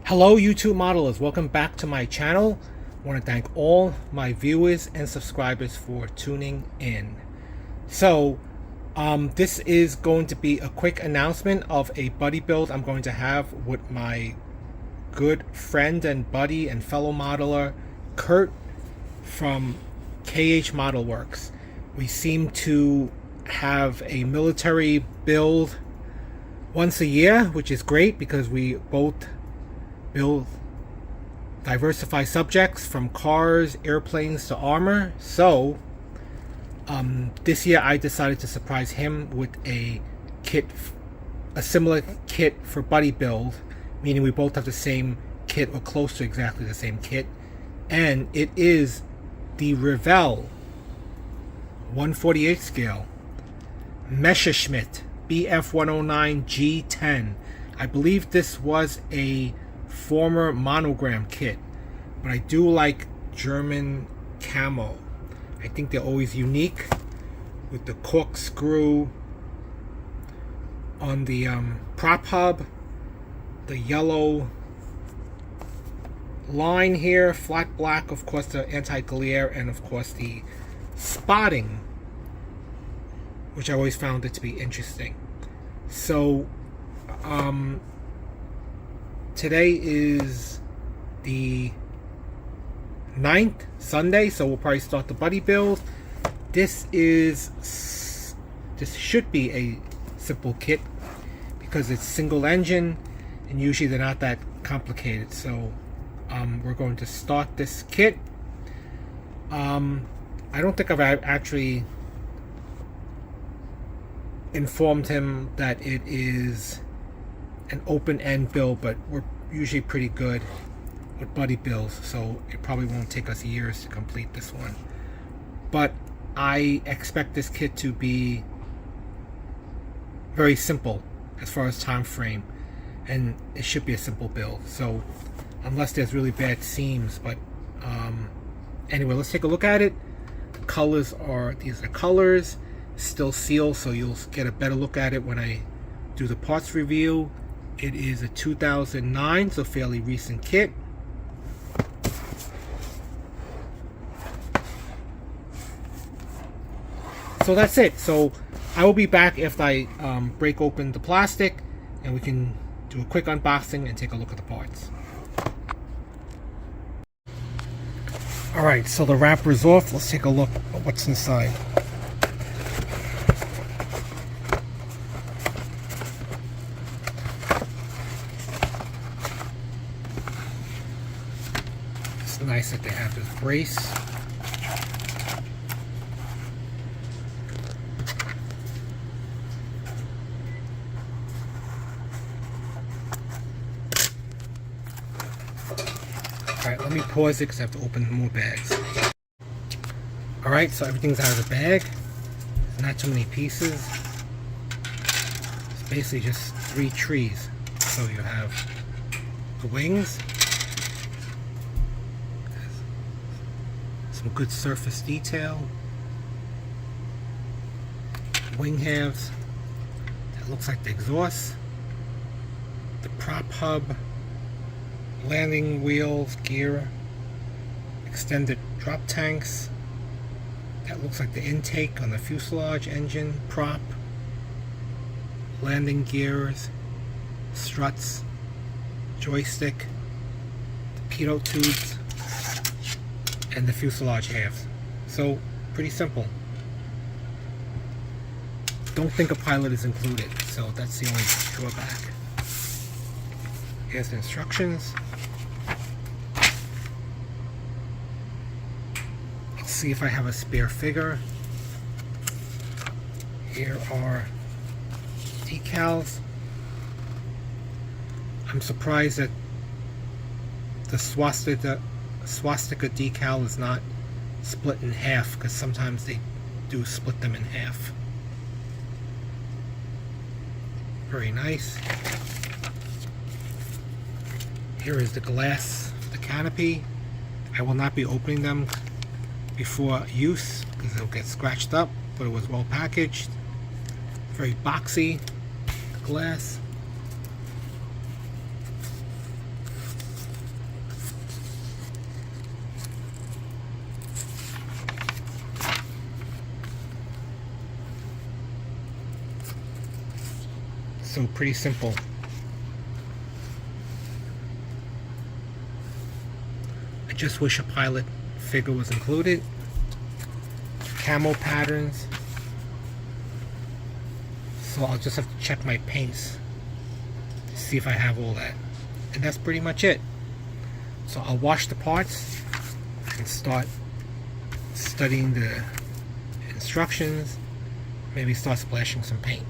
Hello YouTube modelers, welcome back to my channel. I want to thank all my viewers and subscribers for tuning in. So this is going to be a quick announcement of a buddy build I'm going to have with my good friend and buddy and fellow modeler Kurt from KH Model Works. We seem to have a military build once a year, which is great because we both build diversify subjects from cars, airplanes to armor. So this year I decided to surprise him with a similar kit for buddy build, meaning we both have the same kit or close to exactly the same kit, and it is the Revell 148 scale Messerschmitt BF 109 G10. I believe this was a former monogram kit, but I do like German camo. I think they're always unique with the corkscrew on the prop hub, the yellow line here, flat black, of course the anti-glare, and of course the spotting, which I always found it to be interesting. So today is the 9th, Sunday, so we'll probably start the buddy build. This should be a simple kit because it's single engine and usually they're not that complicated. So we're going to start this kit. I don't think I've actually informed him that it is an open-end build, but we're usually pretty good with buddy builds, so it probably won't take us years to complete this one. But I expect this kit to be very simple as far as time frame, and it should be a simple build, so unless there's really bad seams. But anyway, let's take a look at it. These are colors, still sealed, so you'll get a better look at it when I do the parts review. It is a 2009, so fairly recent kit. So that's it. So I will be back after I break open the plastic and we can do a quick unboxing and take a look at the parts. Alright, so the wrapper's off. Let's take a look at what's inside. It's nice that they have this brace. Alright, let me pause it because I have to open more bags. Alright, so everything's out of the bag. There's not too many pieces. It's basically just 3 trees. So you have the wings, some good surface detail, wing halves, that looks like the exhaust, the prop hub, landing wheels, gear, extended drop tanks, that looks like the intake on the fuselage, engine, prop, landing gears, struts, joystick, the pitot tubes, and the fuselage halves. So pretty simple. Don't think a pilot is included, so that's the only drawback. Here's the instructions. Let's see if I have a spare figure. Here are decals. I'm surprised that the swastika decal is not split in half, because sometimes they do split them in half. Very nice. Here is the glass, the canopy. I will not be opening them before use because they'll get scratched up, but it was well packaged. Very boxy, the glass. So pretty simple. I just wish a pilot figure was included. Camo patterns. So I'll just have to check my paints to see if I have all that. And that's pretty much it. So I'll wash the parts and start studying the instructions. Maybe start splashing some paint.